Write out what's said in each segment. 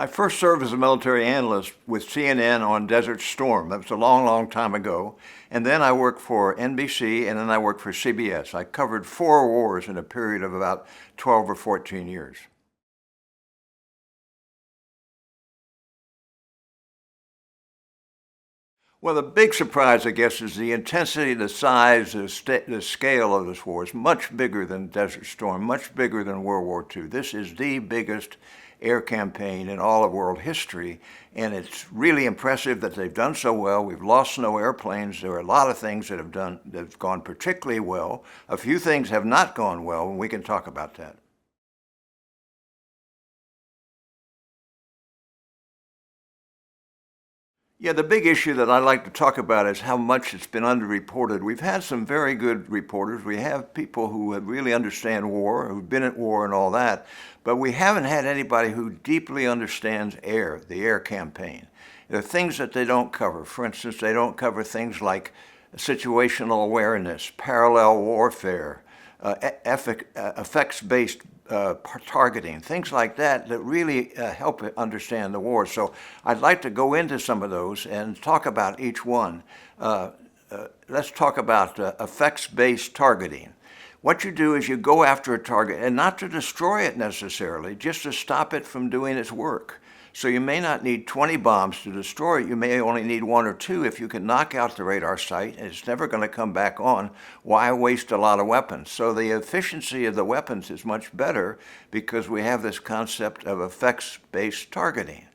I first served as a military analyst with CNN on Desert Storm. That was a long, long time ago. And then I worked for NBC, and then I worked for CBS. I covered 4 wars in a period of about 12 or 14 years. Well, the big surprise, I guess, is the intensity, the size, the scale of this war is much bigger than Desert Storm, much bigger than World War II. This is the biggest air campaign in all of world history, and it's really impressive that they've done so well. We've lost no airplanes. There are a lot of things that have gone particularly well. A few things have not gone well, and we can talk about that. Yeah, the big issue that I like to talk about is how much it's been underreported. We've had some very good reporters. We have people who really understand war, who've been at war and all that, but we haven't had anybody who deeply understands air, the air campaign. There are things that they don't cover. For instance, they don't cover things like situational awareness, parallel warfare, effects-based targeting, things like that that really help understand the war. So I'd like to go into some of those and talk about each one. Let's talk about effects-based targeting. What you do is you go after a target, and not to destroy it necessarily, just to stop it from doing its work. So you may not need 20 bombs to destroy it. You may only need 1 or 2 if you can knock out the radar site, and it's never going to come back on. Why waste a lot of weapons? So the efficiency of the weapons is much better because we have this concept of effects-based targeting.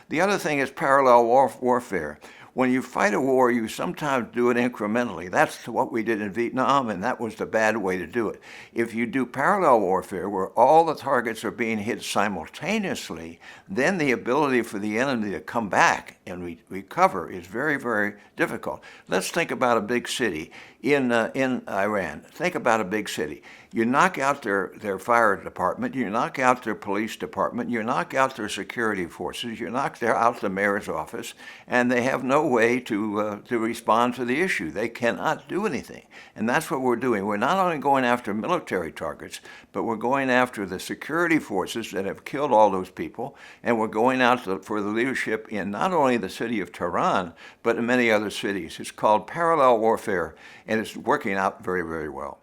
The other thing is parallel warfare. When you fight a war, you sometimes do it incrementally. That's what we did in Vietnam, and that was the bad way to do it. If you do parallel warfare, where all the targets are being hit simultaneously, then the ability for the enemy to come back and recover is very, very difficult. Let's think about a big city in Iran. Think about a big city. You knock out their fire department, you knock out their police department, you knock out their security forces, you knock out the mayor's office, and they have no way to respond to the issue. They cannot do anything. And that's what we're doing. We're not only going after military targets, but we're going after the security forces that have killed all those people, and we're going out for the leadership in not only the city of Tehran, but in many other cities. It's called parallel warfare, and it's working out very, very well.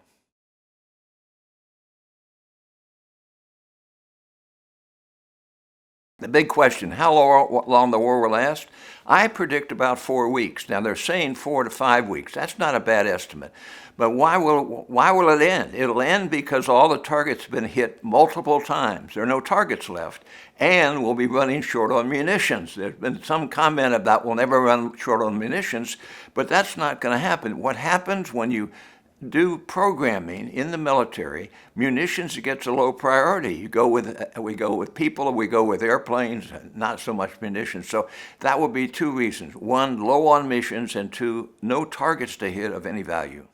The big question, how long the war will last? I predict about 4 weeks. Now they're saying 4 to 5 weeks. That's not a bad estimate. But why will it end? It'll end because all the targets have been hit multiple times. There are no targets left, and we'll be running short on munitions. There's been some comment about we'll never run short on munitions, but that's not going to happen. What happens when you do programming in the military, munitions gets a low priority. We go with people, we go with airplanes, not so much munitions. So that would be 2 reasons. 1, low on missions, and 2, no targets to hit of any value.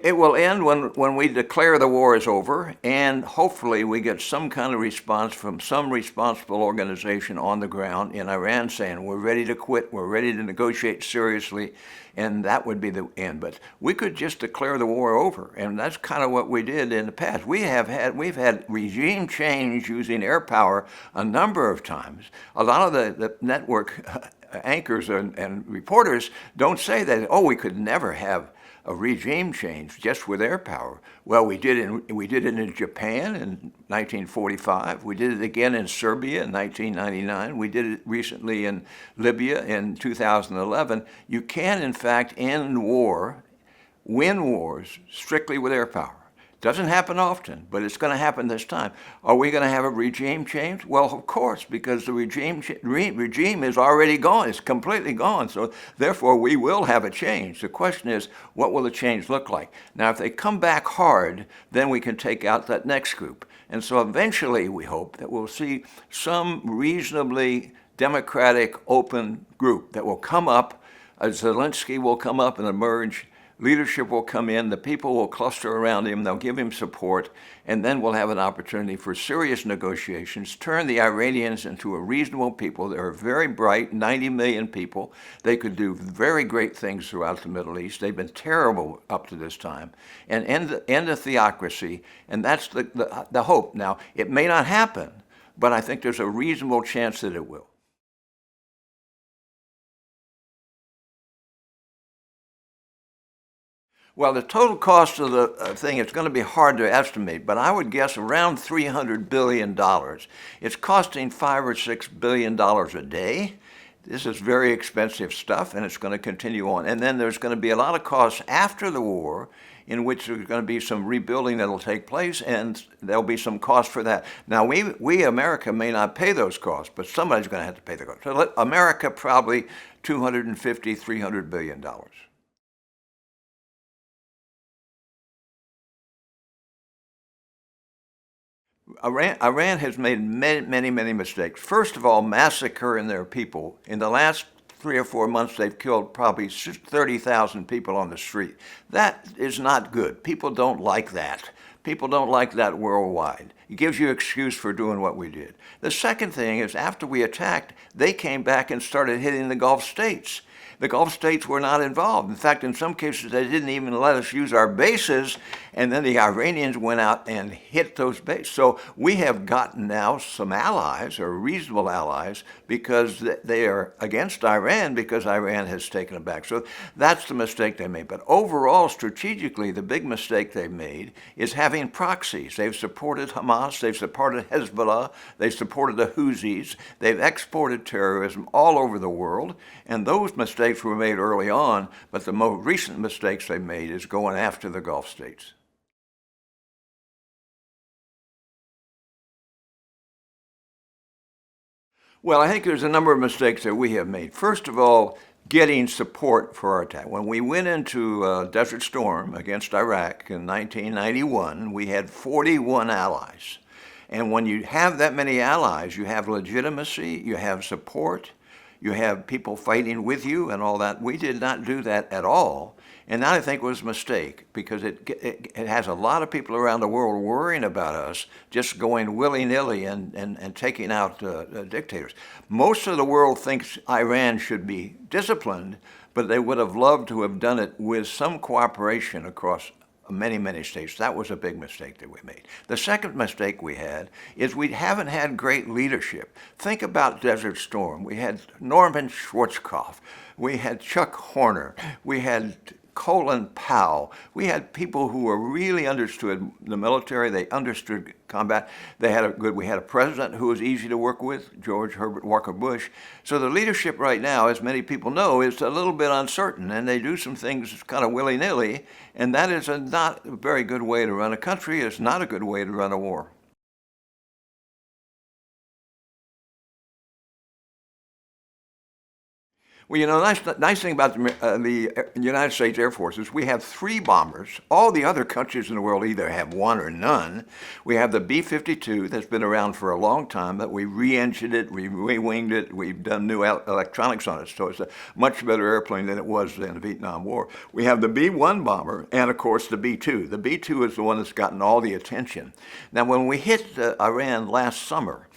It will end when we declare the war is over, and hopefully we get some kind of response from some responsible organization on the ground in Iran saying, we're ready to quit, we're ready to negotiate seriously, and that would be the end. But we could just declare the war over, and that's kind of what we did in the past. We've had regime change using air power a number of times. A lot of the network anchors and reporters don't say that, oh, we could never have a regime change just with air power. Well, we did it in Japan in 1945. We did it again in Serbia in 1999. We did it recently in Libya in 2011. You can, in fact, end war, win wars, strictly with air power. Doesn't happen often, but it's going to happen this time. Are we going to have a regime change? Well, of course, because the regime is already gone. It's completely gone. So therefore, we will have a change. The question is, what will the change look like? Now, if they come back hard, then we can take out that next group. And so eventually, we hope that we'll see some reasonably democratic, open group that will come up. Zelensky will come up and emerge. leadership will come in, the people will cluster around him, they'll give him support, and then we'll have an opportunity for serious negotiations, turn the Iranians into a reasonable people. They're very bright, 90 million people. They could do very great things throughout the Middle East. They've been terrible up to this time. And end the theocracy, and that's the hope. Now, it may not happen, but I think there's a reasonable chance that it will. Well, the total cost of the thing is going to be hard to estimate, but I would guess around $300 billion. It's costing $5 or $6 billion a day. This is very expensive stuff, and it's going to continue on. And then there's going to be a lot of costs after the war, in which there's going to be some rebuilding that will take place, and there'll be some cost for that. Now, we America may not pay those costs, but somebody's going to have to pay the cost. So America probably $250, $300 billion. Iran has made many mistakes. First of all, massacring their people. In the last 3 or 4 months, they've killed probably 30,000 people on the street. That is not good. People don't like that. People don't like that worldwide. It gives you an excuse for doing what we did. The second thing is, after we attacked, they came back and started hitting the Gulf states. The Gulf states were not involved. In fact, in some cases, they didn't even let us use our bases, and then the Iranians went out and hit those bases. So we have gotten now some allies, or reasonable allies, because they are against Iran, because Iran has taken it back. So that's the mistake they made. But overall, strategically, the big mistake they made is having proxies. They've supported Hamas, they've supported Hezbollah, they've supported the Houthis, they've exported terrorism all over the world, and those mistakes were made early on, but the most recent mistakes they made is going after the Gulf states. Well, I think there's a number of mistakes that we have made. First of all, getting support for our attack. When we went into Desert Storm against Iraq in 1991, we had 41 allies. And when you have that many allies, you have legitimacy, you have support, you have people fighting with you and all that. We did not do that at all. And that, I think, was a mistake, because it has a lot of people around the world worrying about us just going willy-nilly and taking out dictators. Most of the world thinks Iran should be disciplined, but they would have loved to have done it with some cooperation across many states. That was a big mistake that we made. The second mistake we had is we haven't had great leadership. Think about Desert Storm. We had Norman Schwarzkopf. We had Chuck Horner. We had Colin Powell. We had people who were really understood the military. They understood combat. We had a president who was easy to work with, George Herbert Walker Bush. So the leadership right now, as many people know, is a little bit uncertain, and they do some things kind of willy-nilly, and that is not a very good way to run a country. It's not a good way to run a war. Well, you know, nice thing about the United States Air Force is we have 3 bombers. All the other countries in the world either have 1 or none. We have the B-52 that's been around for a long time, but we re-engined it, we re-winged it, we've done new electronics on it, so it's a much better airplane than it was in the Vietnam War. We have the B-1 bomber and, of course, the B-2. The B-2 is the one that's gotten all the attention. Now, when we hit Iran last summer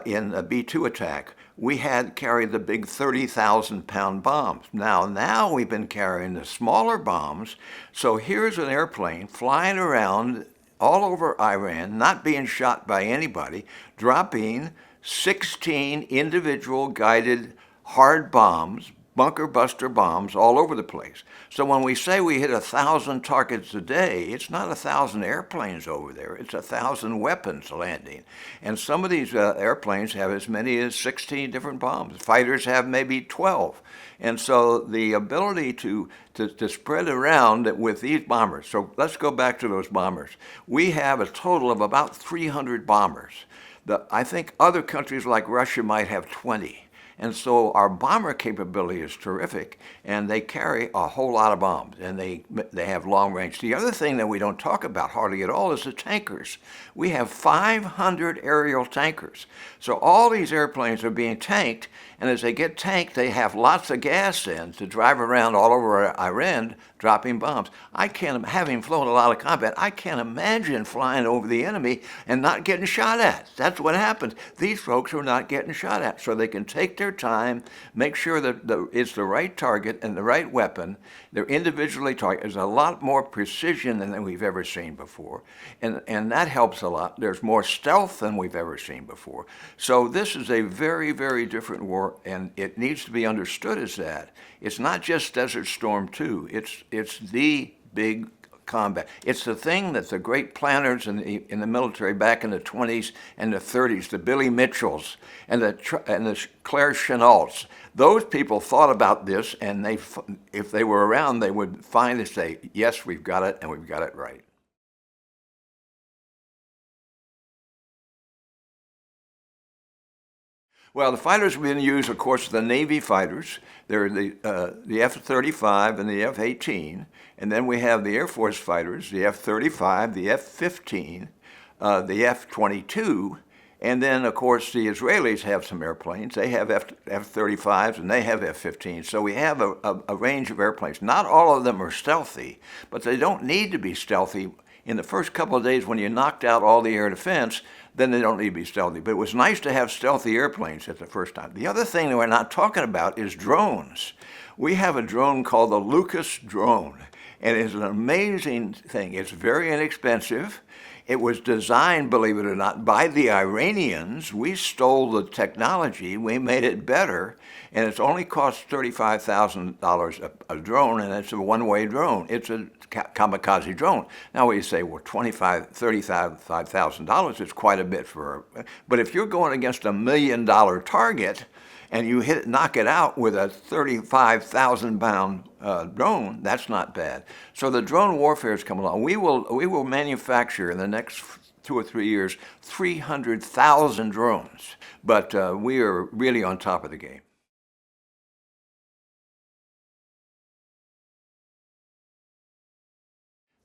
in a B-2 attack, we had carried the big 30,000-pound bombs. Now we've been carrying the smaller bombs. So here's an airplane flying around all over Iran, not being shot by anybody, dropping 16 individual guided hard bombs, bunker buster bombs all over the place. So when we say we hit 1,000 targets a day, it's not 1,000 airplanes over there. It's 1,000 weapons landing. And some of these airplanes have as many as 16 different bombs. Fighters have maybe 12. And so the ability to spread around with these bombers. So let's go back to those bombers. We have a total of about 300 bombers. I think other countries like Russia might have 20. And so our bomber capability is terrific, and they carry a whole lot of bombs, and they have long range. The other thing that we don't talk about hardly at all is the tankers. We have 500 aerial tankers. So all these airplanes are being tanked, And as they get tanked, they have lots of gas in to drive around all over Iran dropping bombs. Having flown a lot of combat, I can't imagine flying over the enemy and not getting shot at. That's what happens. These folks are not getting shot at, so they can take their time, make sure that it's the right target and the right weapon. They're individually targeted. There's a lot more precision than we've ever seen before, and that helps a lot. There's more stealth than we've ever seen before. So this is a very, very different war, and it needs to be understood as that. It's not just Desert Storm 2. It's the big combat. It's the thing that the great planners in the military back in the 20s and the 30s, the Billy Mitchells and the Claire Chennaults, those people thought about this, and if they were around, they would finally say, yes, we've got it, and we've got it right. Well, the fighters we've been used, of course, are the Navy fighters. They're the F-35 and the F-18. And then we have the Air Force fighters, the F-35, the F-15, the F-22. And then, of course, the Israelis have some airplanes. They have F-35s and they have F-15s. So we have a range of airplanes. Not all of them are stealthy, but they don't need to be stealthy. In the first couple of days when you knocked out all the air defense, then they don't need to be stealthy. But it was nice to have stealthy airplanes at the first time. The other thing that we're not talking about is drones. We have a drone called the Lucas drone, and it's an amazing thing. It's very inexpensive. It was designed, believe it or not, by the Iranians. We stole the technology, we made it better, and it's only cost $35,000 a drone, and it's a one-way drone. It's a kamikaze drone. Now we say, well, $35,000 is quite a bit but if you're going against $1 million target, and you knock it out with a 35,000-pound drone, that's not bad. So the drone warfare is coming along. We will manufacture in the next 2 or 3 years 300,000 drones, but we are really on top of the game.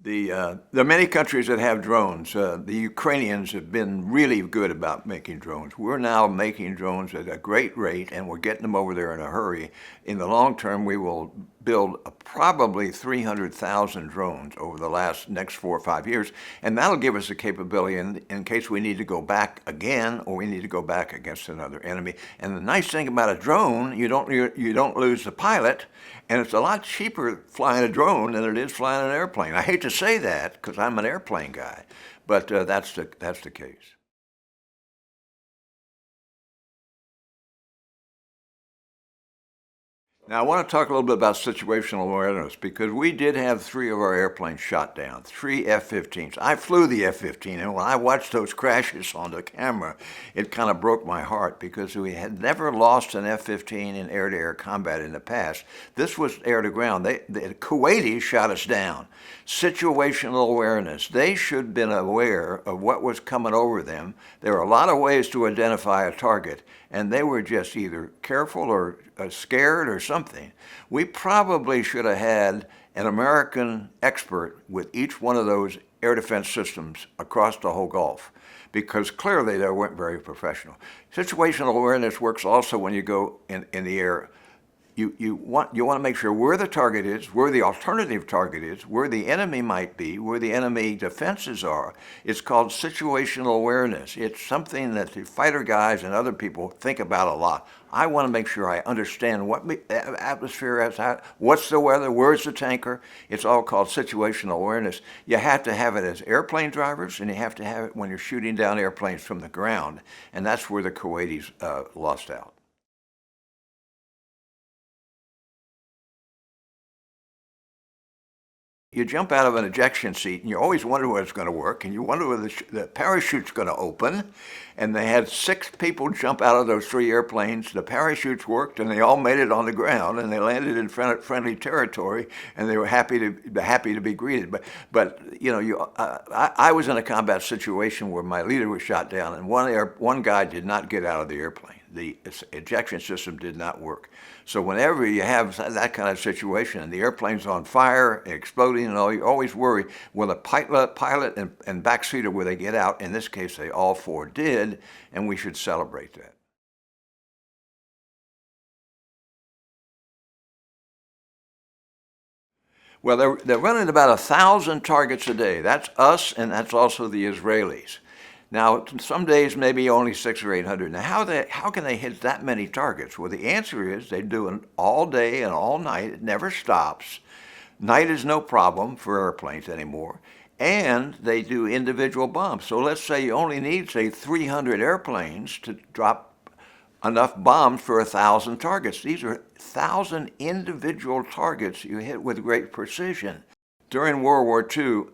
There are many countries that have drones. The Ukrainians have been really good about making drones. We're now making drones at a great rate, and we're getting them over there in a hurry. In the long term, we will build probably 300,000 drones over the next 4 or 5 years, and that'll give us the capability in case we need to go back again or we need to go back against another enemy. And the nice thing about a drone, you don't lose the pilot, and it's a lot cheaper flying a drone than it is flying an airplane. I hate to say that because I'm an airplane guy, but that's the case. Now, I want to talk a little bit about situational awareness because we did have 3 of our airplanes shot down, 3 F-15s. I flew the F-15, and when I watched those crashes on the camera, it kind of broke my heart because we had never lost an F-15 in air-to-air combat in the past. This was air-to-ground. The Kuwaitis shot us down. Situational awareness. They should have been aware of what was coming over them. There are a lot of ways to identify a target, and they were just either careful or scared or something. We probably should have had an American expert with each one of those air defense systems across the whole Gulf, because clearly they weren't very professional. Situational awareness works also when you go in the air. You want to make sure where the target is, where the alternative target is, where the enemy might be, where the enemy defenses are. It's called situational awareness. It's something that the fighter guys and other people think about a lot. I want to make sure I understand what atmosphere is, what's the weather, where's the tanker. It's all called situational awareness. You have to have it as airplane drivers, and you have to have it when you're shooting down airplanes from the ground. And that's where the Kuwaitis lost out. You jump out of an ejection seat, and you always wonder whether it's going to work, and you wonder whether the parachute's going to open. And they had 6 people jump out of those 3 airplanes. The parachutes worked, and they all made it on the ground, and they landed in friendly territory, and they were happy to be greeted. But you know, I was in a combat situation where my leader was shot down, and one guy did not get out of the airplane. The ejection system did not work. So whenever you have that kind of situation and the airplane's on fire, exploding and all, you always worry, will the pilot and backseater, will they get out? In this case, they all 4 did, and we should celebrate that. Well, they're running about 1,000 targets a day. That's us, and that's also the Israelis. Now, some days maybe only 600 or 800. Now, how can they hit that many targets? Well, the answer is they do it all day and all night. It never stops. Night is no problem for airplanes anymore. And they do individual bombs. So let's say you only need, say, 300 airplanes to drop enough bombs for 1,000 targets. These are 1,000 individual targets you hit with great precision. During World War II,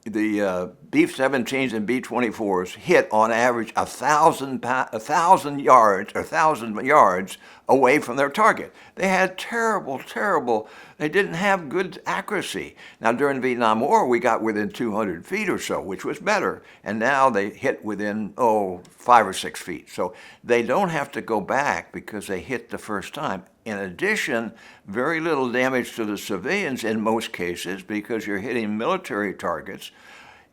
the B-17s and B-24s hit on average 1,000 yards away from their target. They had terrible, they didn't have good accuracy. Now during the Vietnam War, we got within 200 feet or so, which was better. And now they hit within, 5 or 6 feet. So they don't have to go back because they hit the first time. In addition, very little damage to the civilians in most cases because you're hitting military targets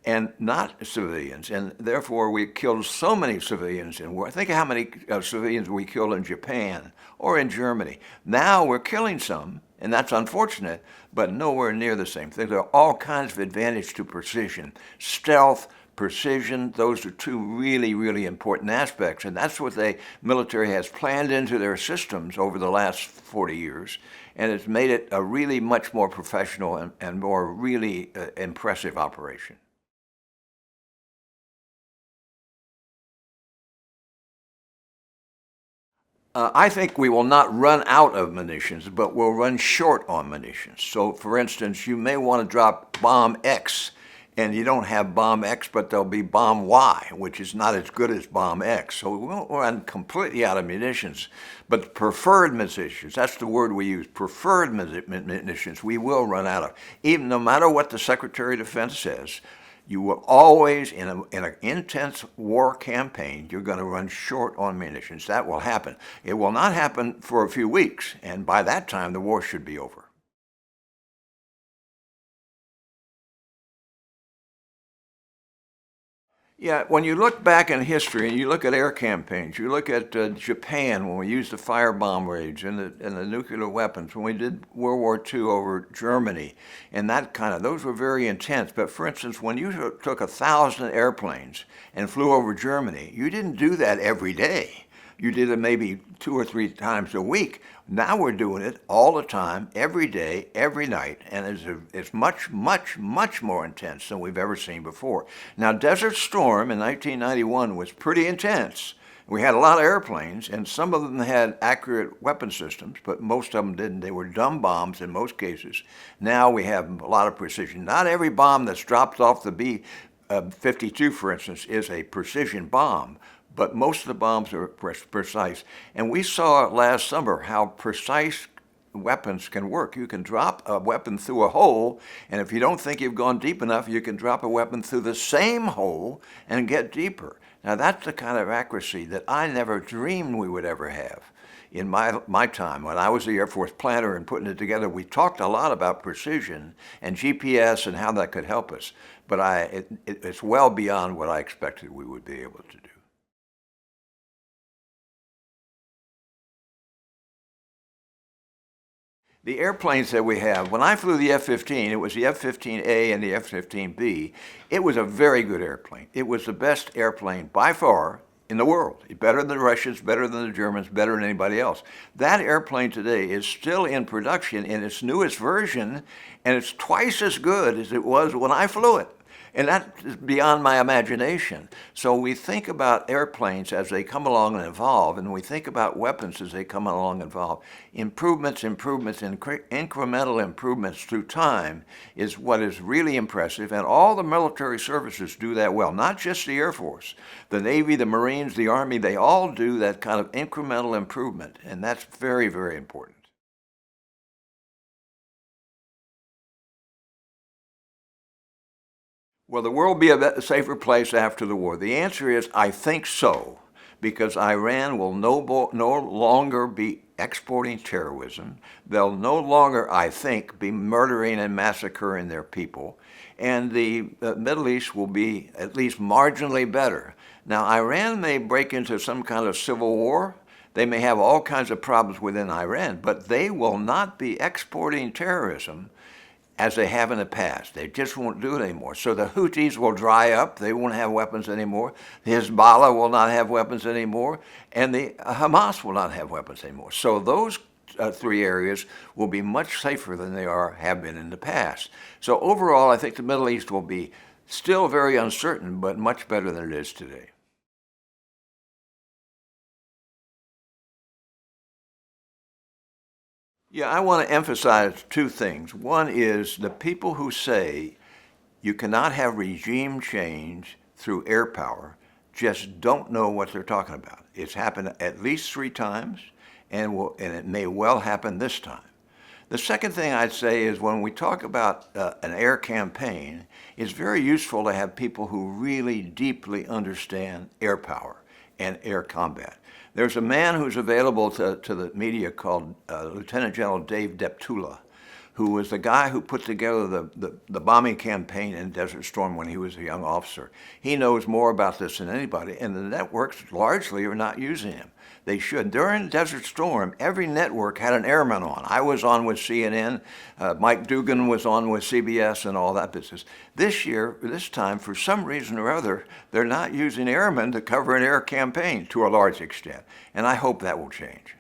and not civilians. And therefore, we killed so many civilians in war. Think of how many civilians we killed in Japan or in Germany. Now we're killing some, and that's unfortunate, but nowhere near the same thing. There are all kinds of advantage to precision. Stealth, precision, those are two really important aspects. And that's what the military has planned into their systems over the last 40 years. And it's made it a really much more professional and more really impressive operation. I think we will not run out of munitions, but we'll run short on munitions. So, for instance, you may want to drop bomb X, and you don't have bomb X, but there'll be bomb Y, which is not as good as bomb X. So we won't run completely out of munitions. But preferred munitions, that's the word we use, preferred munitions, we will run out of. Even no matter what the Secretary of Defense says, you will always, in an intense war campaign, you're going to run short on munitions. That will happen. It will not happen for a few weeks, and by that time, the war should be over. Yeah, when you look back in history and you look at air campaigns, you look at Japan when we used the firebomb raids and the nuclear weapons, when we did World War II over Germany, and those were very intense. But for instance, when you took 1,000 airplanes and flew over Germany, you didn't do that every day. You did it maybe 2 or 3 times a week. Now we're doing it all the time, every day, every night, and it's much more intense than we've ever seen before. Now, Desert Storm in 1991 was pretty intense. We had a lot of airplanes, and some of them had accurate weapon systems, but most of them didn't. They were dumb bombs in most cases. Now we have a lot of precision. Not every bomb that's dropped off the B-52, for instance, is a precision bomb. But most of the bombs are precise. And we saw last summer how precise weapons can work. You can drop a weapon through a hole, and if you don't think you've gone deep enough, you can drop a weapon through the same hole and get deeper. Now that's the kind of accuracy that I never dreamed we would ever have. In my time, when I was the Air Force planner and putting it together, we talked a lot about precision and GPS and how that could help us. But it's well beyond what I expected we would be able to do. The airplanes that we have, when I flew the F-15, it was the F-15A and the F-15B. It was a very good airplane. It was the best airplane by far in the world. Better than the Russians, better than the Germans, better than anybody else. That airplane today is still in production in its newest version, and it's twice as good as it was when I flew it. And that is beyond my imagination. So we think about airplanes as they come along and evolve, and we think about weapons as they come along and evolve. Improvements, incremental improvements through time is what is really impressive, and all the military services do that well, not just the Air Force. The Navy, the Marines, the Army, they all do that kind of incremental improvement, and that's very, very important. Will the world be a safer place after the war? The answer is, I think so, because Iran will no longer be exporting terrorism. They'll no longer, I think, be murdering and massacring their people. And the Middle East will be at least marginally better. Now, Iran may break into some kind of civil war. They may have all kinds of problems within Iran, but they will not be exporting terrorism as they have in the past. They just won't do it anymore. So the Houthis will dry up. They won't have weapons anymore. The Hezbollah will not have weapons anymore. And the Hamas will not have weapons anymore. So those three areas will be much safer than they have been in the past. So overall, I think the Middle East will be still very uncertain, but much better than it is today. Yeah, I want to emphasize two things. One is the people who say you cannot have regime change through air power just don't know what they're talking about. It's happened at least 3 times, and it may well happen this time. The second thing I'd say is when we talk about an air campaign, it's very useful to have people who really deeply understand air power and air combat. There's a man who's available to the media called Lieutenant General Dave Deptula, who was the guy who put together the bombing campaign in Desert Storm when he was a young officer. He knows more about this than anybody, and the networks largely are not using him. They should. During Desert Storm, every network had an airman on. I was on with CNN, Mike Dugan was on with CBS and all that business. This time, for some reason or other, they're not using airmen to cover an air campaign to a large extent, and I hope that will change.